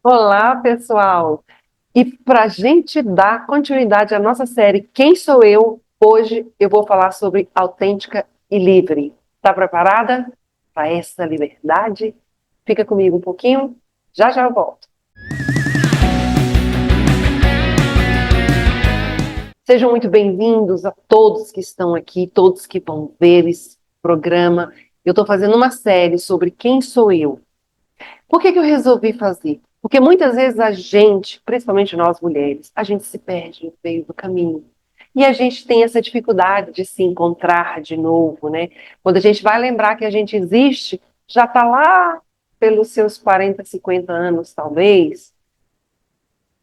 Olá, pessoal! E para a gente dar continuidade à nossa série Quem Sou Eu? Hoje eu vou falar sobre autêntica e livre. Está preparada para essa liberdade? Fica comigo um pouquinho, já já eu volto. Sejam muito bem-vindos a todos que estão aqui, todos que vão ver esse programa. Eu estou fazendo uma série sobre quem sou eu. Por que eu resolvi fazer? Porque muitas vezes a gente, principalmente nós mulheres, a gente se perde no meio do caminho. E a gente tem essa dificuldade de se encontrar de novo, né? Quando a gente vai lembrar que a gente existe, já está lá pelos seus 40, 50 anos, talvez.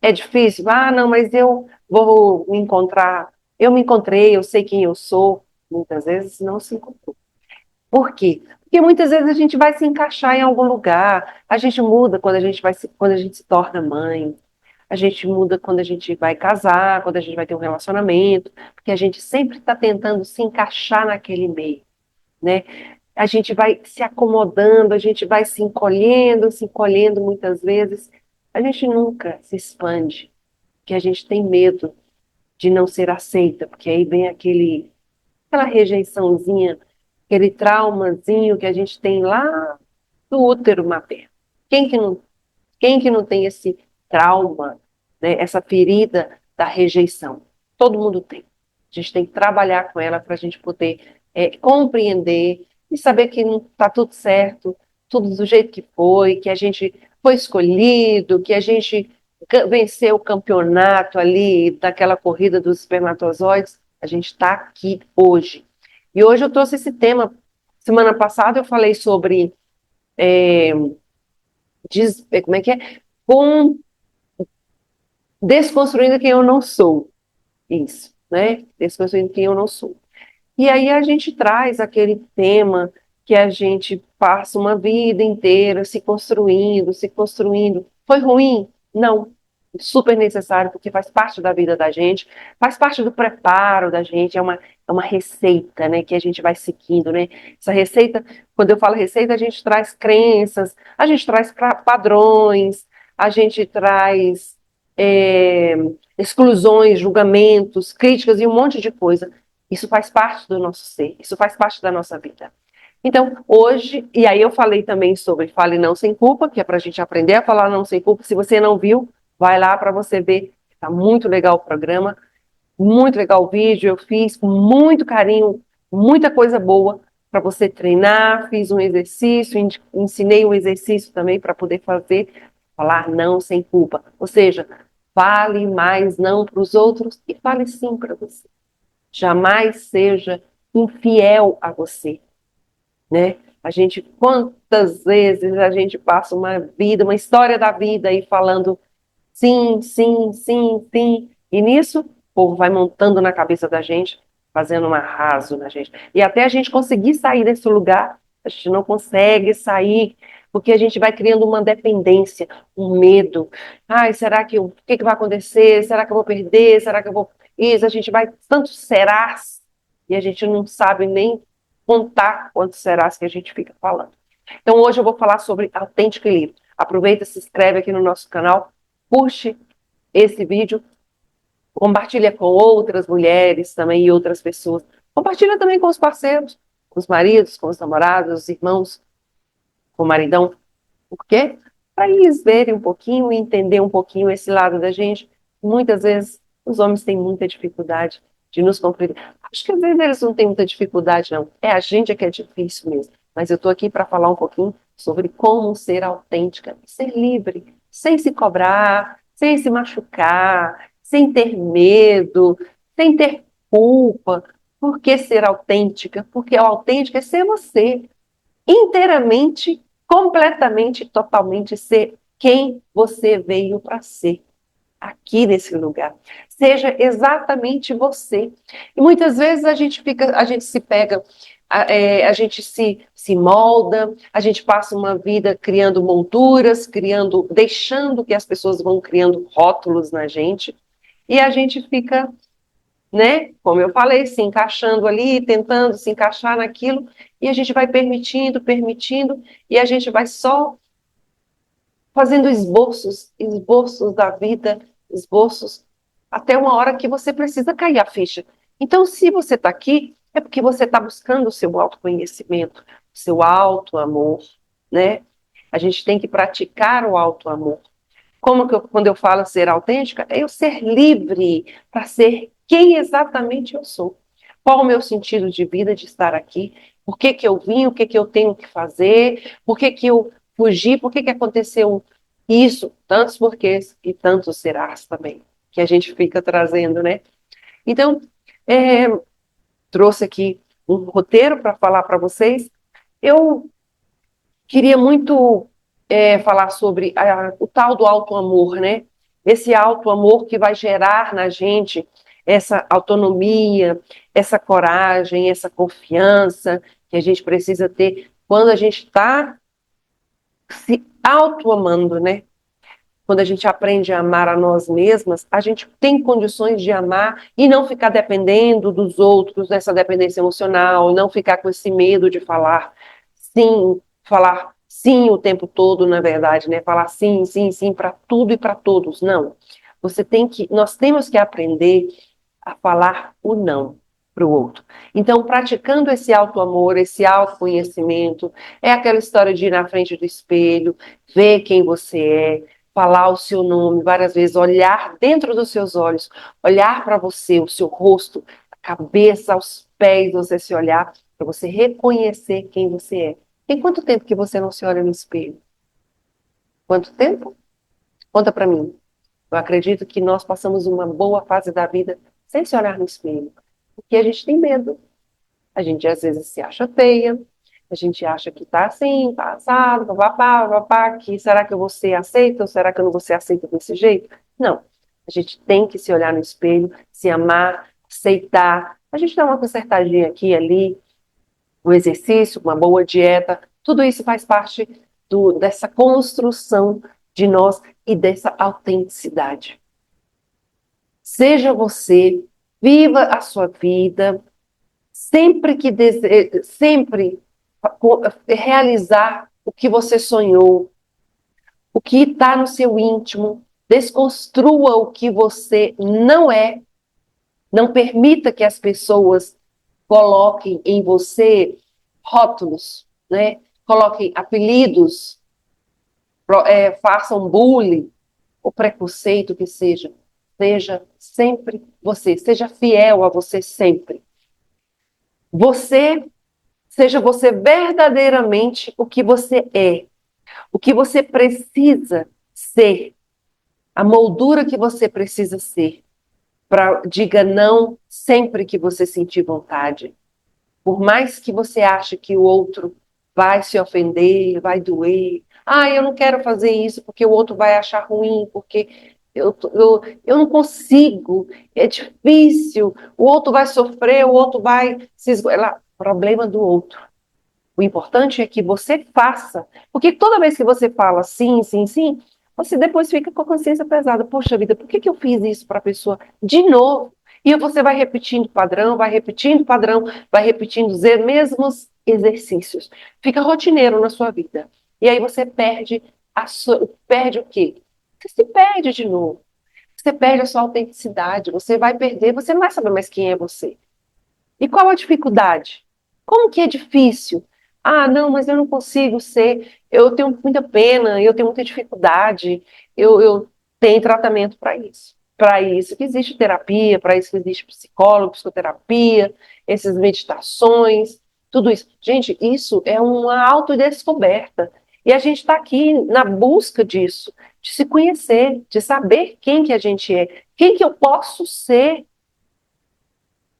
É difícil? Ah, não, mas eu vou me encontrar. Eu me encontrei, eu sei quem eu sou. Muitas vezes não se encontrou. Por quê? Porque muitas vezes a gente vai se encaixar em algum lugar, a gente muda quando a gente quando a gente se torna mãe, a gente muda quando a gente vai casar, quando a gente vai ter um relacionamento, porque a gente sempre está tentando se encaixar naquele meio, né? A gente vai se acomodando, a gente vai se encolhendo muitas vezes, a gente nunca se expande, porque a gente tem medo de não ser aceita, porque aí vem aquela rejeiçãozinha, aquele traumazinho que a gente tem lá do útero materno. Quem que não, quem que não tem esse trauma, né, essa ferida da rejeição? Todo mundo tem. A gente tem que trabalhar com ela para a gente poder compreender e saber que não está tudo certo, tudo do jeito que foi, que a gente foi escolhido, que a gente venceu o campeonato ali daquela corrida dos espermatozoides. A gente está aqui hoje. E hoje eu trouxe esse tema. Semana passada eu falei sobre é, como é que é? Com desconstruindo quem eu não sou. Isso, né? Desconstruindo quem eu não sou. E aí a gente traz aquele tema que a gente passa uma vida inteira se construindo, se construindo. Foi ruim? Não. Super necessário, porque faz parte da vida da gente, faz parte do preparo da gente, é uma receita, né, que a gente vai seguindo, né? Essa receita, quando eu falo receita, a gente traz crenças, a gente traz padrões, a gente traz é, exclusões, julgamentos, críticas e um monte de coisa. Isso faz parte do nosso ser, isso faz parte da nossa vida. Então, hoje, e aí eu falei também sobre Fale Não Sem Culpa, que é para a gente aprender a falar não sem culpa. Se você não viu, vai lá para você ver. Está muito legal o programa, muito legal o vídeo. Eu fiz com muito carinho, muita coisa boa para você treinar. Fiz um exercício, ensinei um exercício também para poder falar não sem culpa. Ou seja, fale mais não para os outros e fale sim para você. Jamais seja infiel a você, né? Quantas vezes a gente passa uma vida, uma história da vida aí falando sim, sim, sim, sim, e nisso o povo vai montando na cabeça da gente, fazendo um arraso na gente. E até a gente conseguir sair desse lugar, a gente não consegue sair, porque a gente vai criando uma dependência, um medo. Ai, será o que que vai acontecer? Será que eu vou perder? Será que eu vou. Isso, a gente vai tanto serás, e a gente não sabe nem contar quantos serás que a gente fica falando. Então, hoje eu vou falar sobre autêntico e livre. Aproveita, se inscreve aqui no nosso canal, curte esse vídeo, compartilha com outras mulheres também e outras pessoas. Compartilha também com os parceiros, com os maridos, com os namorados, os irmãos, com o maridão. Por quê? Para eles verem um pouquinho e entender um pouquinho esse lado da gente. Muitas vezes os homens têm muita dificuldade de nos compreender. Acho que às vezes eles não têm muita dificuldade, não. É a gente que é difícil mesmo. Mas eu estou aqui para falar um pouquinho sobre como ser autêntica, ser livre, sem se cobrar, sem se machucar, sem ter medo, sem ter culpa. Por que ser autêntica? Porque o autêntico é ser você inteiramente, completamente, totalmente ser quem você veio para ser aqui nesse lugar. Seja exatamente você. E muitas vezes a gente se pega, a gente se molda, a gente passa uma vida criando molduras, deixando que as pessoas vão criando rótulos na gente, e a gente fica, né? Como eu falei, se encaixando ali, tentando se encaixar naquilo, e a gente vai permitindo, permitindo, e a gente vai só fazendo esboços, esboços da vida, esboços, até uma hora que você precisa cair a ficha. Então, se você está aqui, é porque você está buscando o seu autoconhecimento, o seu auto-amor, né? A gente tem que praticar o auto-amor. Quando eu falo ser autêntica, é eu ser livre para ser quem exatamente eu sou. Qual o meu sentido de vida de estar aqui? Por que que eu vim? O que que eu tenho que fazer? Por que que eu fugi? Por que que aconteceu isso? Tantos porquês e tantos serás também, que a gente fica trazendo, né? Então, é, trouxe aqui um roteiro para falar para vocês. Eu queria muito falar sobre o tal do auto-amor, né? Esse auto-amor que vai gerar na gente essa autonomia, essa coragem, essa confiança que a gente precisa ter quando a gente está se auto-amando, né? Quando a gente aprende a amar a nós mesmas, a gente tem condições de amar e não ficar dependendo dos outros, dessa dependência emocional, não ficar com esse medo de falar sim o tempo todo, na verdade, né? Falar sim, sim, sim para tudo e para todos. Não. Nós temos que aprender a falar o não para o outro. Então, praticando esse auto-amor, esse autoconhecimento, é aquela história de ir na frente do espelho, ver quem você é, falar o seu nome várias vezes, olhar dentro dos seus olhos, olhar para você, o seu rosto, a cabeça, aos pés, você se olhar, para você reconhecer quem você é. Tem quanto tempo que você não se olha no espelho? Quanto tempo? Conta para mim. Eu acredito que nós passamos uma boa fase da vida sem se olhar no espelho, porque a gente tem medo. A gente às vezes se acha feia, a gente acha que tá assim, tá assado, papapá, papapá, que será que eu vou ser aceita ou será que eu não vou ser aceita desse jeito? Não. A gente tem que se olhar no espelho, se amar, aceitar. A gente dá uma consertadinha aqui e ali, um exercício, uma boa dieta, tudo isso faz parte dessa construção de nós e dessa autenticidade. Seja você, viva a sua vida, sempre realizar o que você sonhou, o que está no seu íntimo, desconstrua o que você não é, não permita que as pessoas coloquem em você rótulos, né? Coloquem apelidos, façam bullying, o preconceito que seja. Seja sempre você, seja fiel a você sempre. Você, seja você verdadeiramente o que você é, o que você precisa ser, a moldura que você precisa ser. Diga não sempre que você sentir vontade. Por mais que você ache que o outro vai se ofender, vai doer. Ah, eu não quero fazer isso porque o outro vai achar ruim, porque eu não consigo, é difícil, o outro vai sofrer, o outro vai se esgoelar. Problema do outro. O importante é que você faça. Porque toda vez que você fala sim, sim, sim, você depois fica com a consciência pesada. Poxa vida, por que que eu fiz isso para a pessoa de novo? E você vai repetindo padrão, vai repetindo os mesmos exercícios. Fica rotineiro na sua vida. E aí você perde o quê? Você se perde de novo. Você perde a sua autenticidade. Você vai perder, você não vai saber mais quem é você. E qual a dificuldade? Como que é difícil? Ah, não, mas eu não consigo ser, eu tenho muita pena, eu tenho muita dificuldade, eu tenho tratamento para isso. Para isso que existe terapia, para isso que existe psicólogo, psicoterapia, essas meditações, tudo isso. Gente, isso é uma autodescoberta. E a gente está aqui na busca disso, de se conhecer, de saber quem que a gente é, quem que eu posso ser.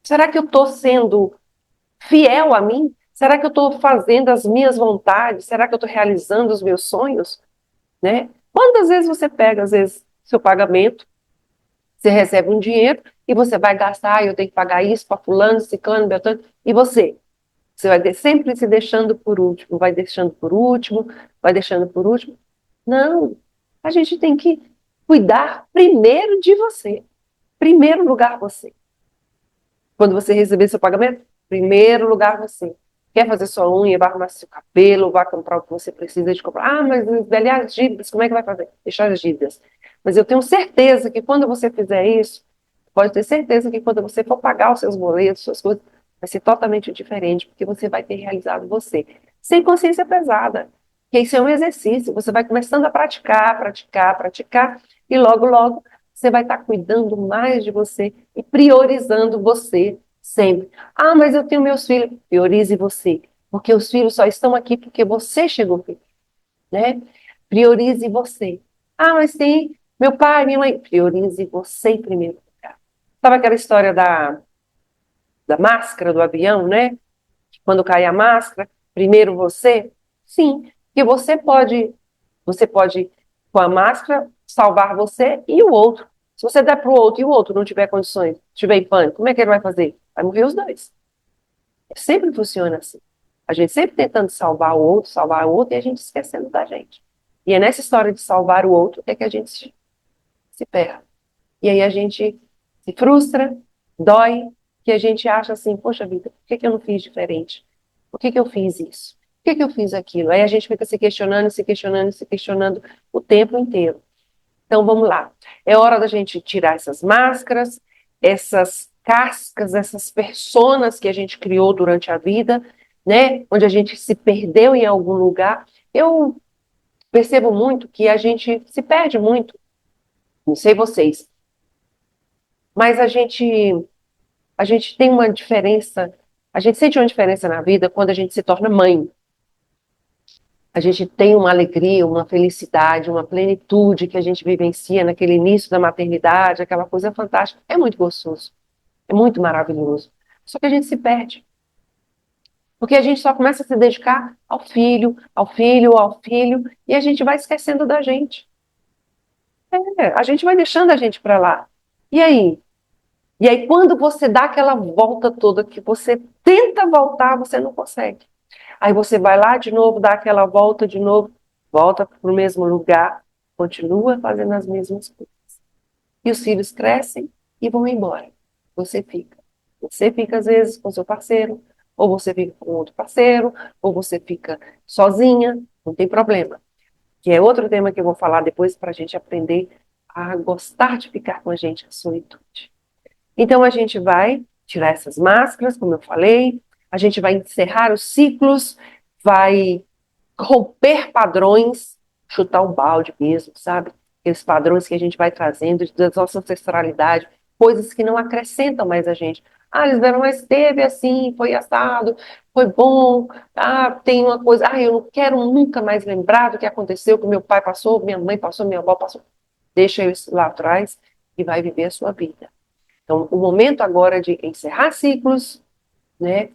Será que eu estou sendo fiel a mim? Será que eu estou fazendo as minhas vontades? Será que eu estou realizando os meus sonhos? Né? Quantas vezes você pega, às vezes, seu pagamento, você recebe um dinheiro e você vai gastar, eu tenho que pagar isso para fulano, ciclano, beltrano, e você? Você vai sempre se deixando por último, vai deixando por último, vai deixando por último. Não, a gente tem que cuidar primeiro de você. Primeiro lugar você. Quando você receber seu pagamento, primeiro lugar você. Quer fazer sua unha, vai arrumar seu cabelo, vai comprar o que você precisa de comprar. Ah, mas aliás, as dívidas, como é que vai fazer? Deixar as dívidas. Mas eu tenho certeza que quando você fizer isso, pode ter certeza que quando você for pagar os seus boletos, suas coisas, vai ser totalmente diferente, porque você vai ter realizado você. Sem consciência pesada. Porque isso é um exercício. Você vai começando a praticar, praticar, praticar, e logo, logo, você vai estar cuidando mais de você e priorizando você sempre. Ah, mas eu tenho meus filhos. Priorize você. Porque os filhos só estão aqui porque você chegou aqui, né? Priorize você. Ah, mas tem meu pai, minha mãe. Priorize você em primeiro lugar. Sabe aquela história da máscara do avião, né? Quando cai a máscara, primeiro você? Sim, porque você pode, com a máscara, salvar você e o outro. Se você der para o outro e o outro não tiver condições, tiver em pânico, como é que ele vai fazer? Vai morrer os dois. Sempre funciona assim. A gente sempre tentando salvar o outro e a gente esquecendo da gente. E é nessa história de salvar o outro é que a gente se perde. E aí a gente se frustra, dói, que a gente acha assim, poxa vida, por que que eu não fiz diferente? Por que que eu fiz isso? Por que que eu fiz aquilo? Aí a gente fica se questionando, se questionando, se questionando o tempo inteiro. Então vamos lá. É hora da gente tirar essas máscaras, essas cascas, essas personas que a gente criou durante a vida, né? Onde a gente se perdeu em algum lugar. Eu percebo muito que a gente se perde muito, não sei vocês, mas a gente tem uma diferença, a gente sente uma diferença na vida quando a gente se torna mãe. A gente tem uma alegria, uma felicidade, uma plenitude que a gente vivencia naquele início da maternidade, aquela coisa fantástica. É muito gostoso, é muito maravilhoso. Só que a gente se perde, porque a gente só começa a se dedicar ao filho, ao filho, ao filho, e a gente vai esquecendo da gente. A gente vai deixando a gente para lá. E aí? E aí, quando você dá aquela volta toda, que você tenta voltar, você não consegue. Aí você vai lá de novo, dá aquela volta de novo, volta para o mesmo lugar, continua fazendo as mesmas coisas. E os filhos crescem e vão embora. Você fica. Você fica, às vezes, com seu parceiro, ou você fica com outro parceiro, ou você fica sozinha, não tem problema. Que é outro tema que eu vou falar depois para a gente aprender a gostar de ficar com a gente, a solitude. Então a gente vai tirar essas máscaras, como eu falei, a gente vai encerrar os ciclos, vai romper padrões, chutar o balde mesmo, sabe? Aqueles padrões que a gente vai trazendo da nossa ancestralidade, coisas que não acrescentam mais a gente. Ah, eles viram, mas teve assim, foi assado, foi bom, ah, tem uma coisa, ah, eu não quero nunca mais lembrar do que aconteceu, que meu pai passou, minha mãe passou, minha avó passou. Deixa isso lá atrás e vai viver a sua vida. Então, o momento agora de encerrar ciclos, né?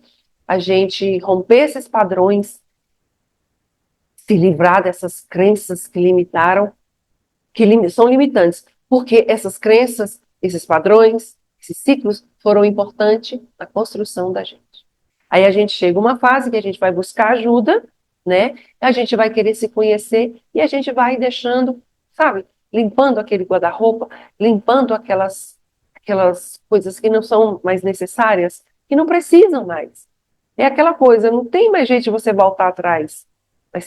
A gente romper esses padrões, se livrar dessas crenças que limitaram, são limitantes, porque essas crenças, esses padrões, esses ciclos foram importantes na construção da gente. Aí a gente chega a uma fase que a gente vai buscar ajuda, né? A gente vai querer se conhecer e a gente vai deixando, sabe, limpando aquele guarda-roupa, limpando aquelas coisas que não são mais necessárias, que não precisam mais. É aquela coisa, não tem mais jeito de você voltar atrás. Mas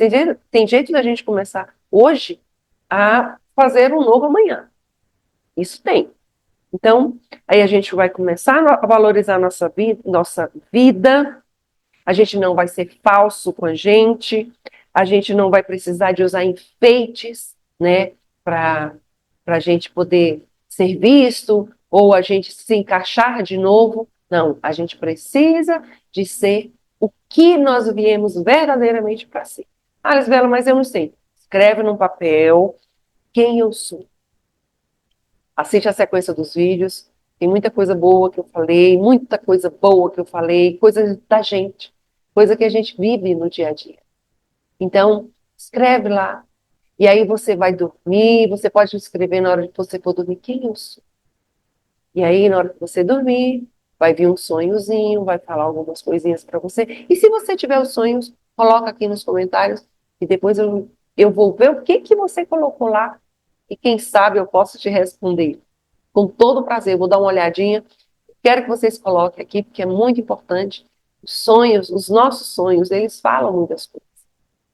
tem jeito da gente começar hoje a fazer um novo amanhã. Isso tem. Então, aí a gente vai começar a valorizar nossa vida, a gente não vai ser falso com a gente não vai precisar de usar enfeites, né, para a gente poder ser visto ou a gente se encaixar de novo. Não, a gente precisa de ser o que nós viemos verdadeiramente para ser. Ah, Lisbela, mas eu não sei. Escreve num papel quem eu sou. Assiste a sequência dos vídeos. Tem muita coisa boa que eu falei, muita coisa boa que eu falei, coisas da gente, coisa que a gente vive no dia a dia. Então, escreve lá. E aí você vai dormir, você pode escrever na hora que você for dormir quem eu sou. E aí, na hora que você dormir, vai vir um sonhozinho, vai falar algumas coisinhas para você. E se você tiver os sonhos, coloca aqui nos comentários e depois eu vou ver o que que você colocou lá e quem sabe eu posso te responder. Com todo prazer, eu vou dar uma olhadinha. Quero que vocês coloquem aqui, porque é muito importante. Os sonhos, os nossos sonhos, eles falam muitas coisas.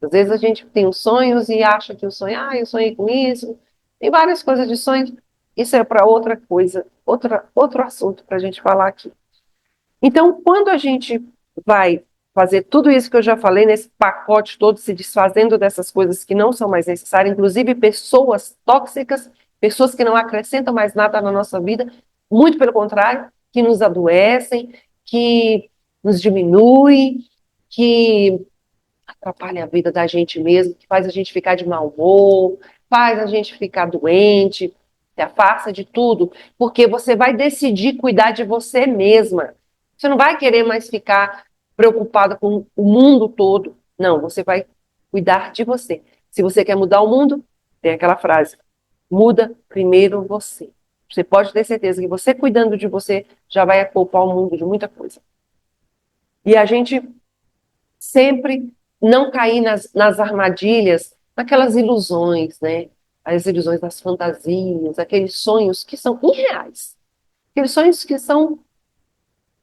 Às vezes a gente tem os sonhos e acha que o sonho, eu sonhei com isso. Tem várias coisas de sonhos. Isso é para outra coisa, outro assunto para a gente falar aqui. Então, quando a gente vai fazer tudo isso que eu já falei, nesse pacote todo, se desfazendo dessas coisas que não são mais necessárias, inclusive pessoas tóxicas, pessoas que não acrescentam mais nada na nossa vida, muito pelo contrário, que nos adoecem, que nos diminui, que atrapalha a vida da gente mesmo, que faz a gente ficar de mau humor, faz a gente ficar doente, se afasta de tudo, porque você vai decidir cuidar de você mesma. Você não vai querer mais ficar preocupada com o mundo todo. Não, você vai cuidar de você. Se você quer mudar o mundo, tem aquela frase: muda primeiro você. Você pode ter certeza que você cuidando de você já vai poupar o mundo de muita coisa. E a gente sempre não cair nas armadilhas, naquelas ilusões, né? As ilusões das fantasias, aqueles sonhos que são irreais. Aqueles sonhos que são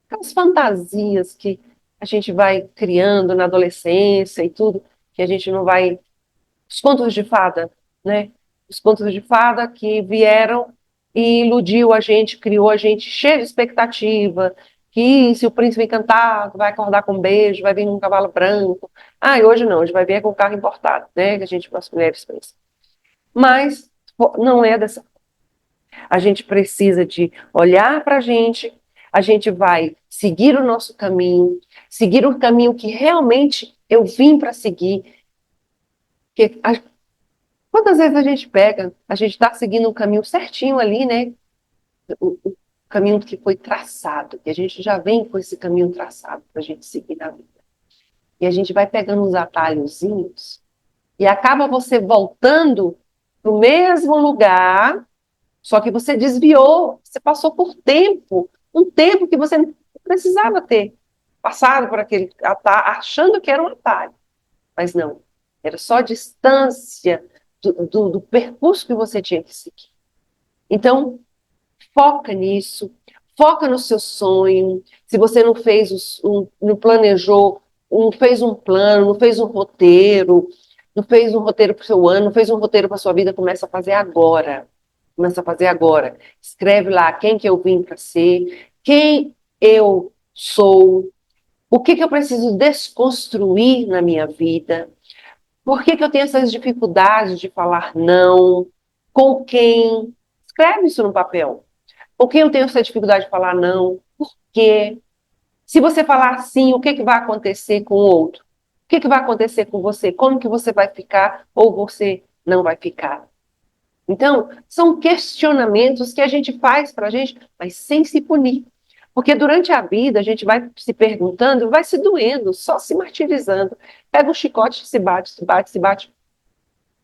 aquelas fantasias que a gente vai criando na adolescência e tudo, que a gente não vai. Os contos de fada, né? Os contos de fada que vieram e iludiu a gente, criou a gente cheio de expectativa, que se o príncipe encantado vai acordar com um beijo, vai vir num cavalo branco. E hoje não, hoje vai vir com carro importado, né? Que a gente, as mulheres pensam. Mas não é dessa. A gente precisa de olhar para a gente vai seguir o nosso caminho, seguir o caminho que realmente eu vim para seguir. Porque quantas vezes a gente pega, a gente está seguindo um caminho certinho ali, né? O caminho que foi traçado, que a gente já vem com esse caminho traçado para a gente seguir na vida. E a gente vai pegando uns atalhozinhos e acaba você voltando para o mesmo lugar, só que você desviou, você passou por tempo, um tempo que você não precisava ter passado por aquele atalho, achando que era um atalho. Mas não, era só distância do percurso que você tinha que seguir. Então, foca nisso, foca no seu sonho. Se você não fez, não planejou, não fez um plano, não fez um roteiro, não fez um roteiro para o seu ano, não fez um roteiro para a sua vida, começa a fazer agora. Começa a fazer agora. Escreve lá quem que eu vim para ser, quem eu sou, o que que eu preciso desconstruir na minha vida, por que que eu tenho essas dificuldades de falar não, com quem. Escreve isso no papel. Com quem eu tenho essa dificuldade de falar não? Por quê? Se você falar sim, o que que vai acontecer com o outro? O que que vai acontecer com você? Como que você vai ficar ou você não vai ficar? Então, são questionamentos que a gente faz para a gente, mas sem se punir. Porque durante a vida a gente vai se perguntando, vai se doendo, só se martirizando. Pega um chicote, se bate, se bate, se bate.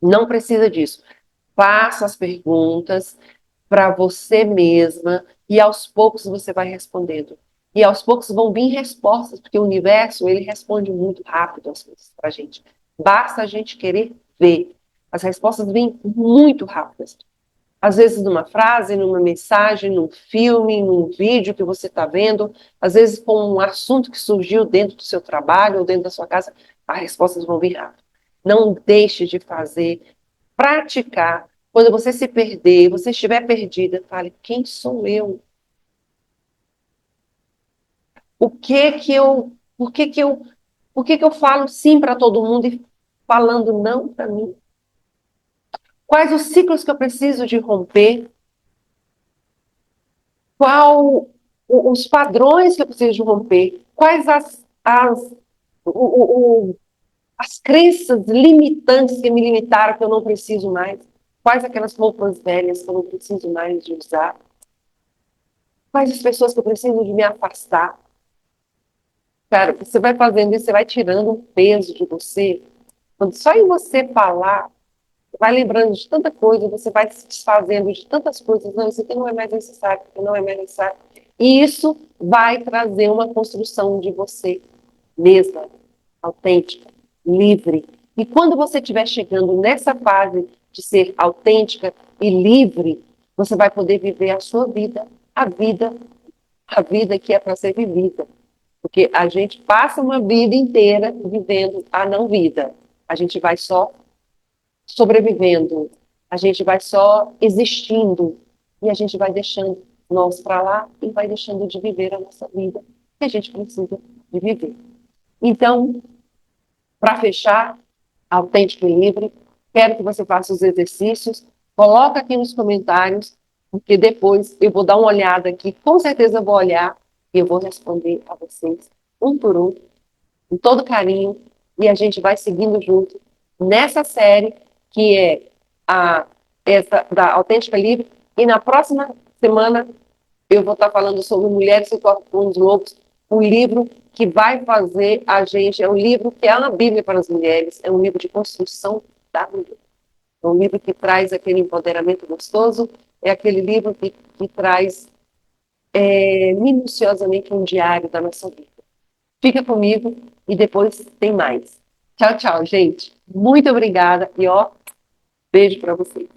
Não precisa disso. Faça as perguntas para você mesma e aos poucos você vai respondendo. E aos poucos vão vir respostas, porque o universo ele responde muito rápido as coisas para a gente. Basta a gente querer ver. As respostas vêm muito rápidas. Às vezes numa frase, numa mensagem, num filme, num vídeo que você está vendo, às vezes com um assunto que surgiu dentro do seu trabalho ou dentro da sua casa, as respostas vão vir rápido. Não deixe de fazer, praticar. Quando você se perder, você estiver perdida, fale: quem sou eu? O que que eu, por que que eu falo sim para todo mundo e falando não para mim? Quais os ciclos que eu preciso de romper? Qual os padrões que eu preciso de romper? Quais as crenças limitantes que me limitaram, que eu não preciso mais? Quais aquelas roupas velhas que eu não preciso mais de usar? Quais as pessoas que eu preciso de me afastar? Cara, você vai fazendo isso, você vai tirando um peso de você. Quando só em você falar, vai lembrando de tanta coisa, você vai se desfazendo de tantas coisas. Não, isso aqui não é mais necessário, isso aqui não é mais necessário. E isso vai trazer uma construção de você mesma, autêntica, livre. E quando você estiver chegando nessa fase de ser autêntica e livre, você vai poder viver a sua vida, a vida que é para ser vivida. Porque a gente passa uma vida inteira vivendo a não vida. A gente vai só sobrevivendo, a gente vai só existindo e a gente vai deixando nós para lá e vai deixando de viver a nossa vida que a gente precisa de viver. Então, para fechar, autêntico e livre, quero que você faça os exercícios, coloca aqui nos comentários, porque depois eu vou dar uma olhada aqui, com certeza eu vou olhar e eu vou responder a vocês um por um, com todo carinho, e a gente vai seguindo junto nessa série que é essa da Autêntica Livre, e na próxima semana eu vou estar falando sobre Mulheres e Corpos Lobos, um livro que vai fazer a gente, é um livro que é uma Bíblia para as mulheres, é um livro de construção da mulher. É um livro que traz aquele empoderamento gostoso, é aquele livro que traz minuciosamente um diário da nossa vida. Fica comigo e depois tem mais. Tchau, tchau, gente. Muito obrigada e ó, beijo para vocês.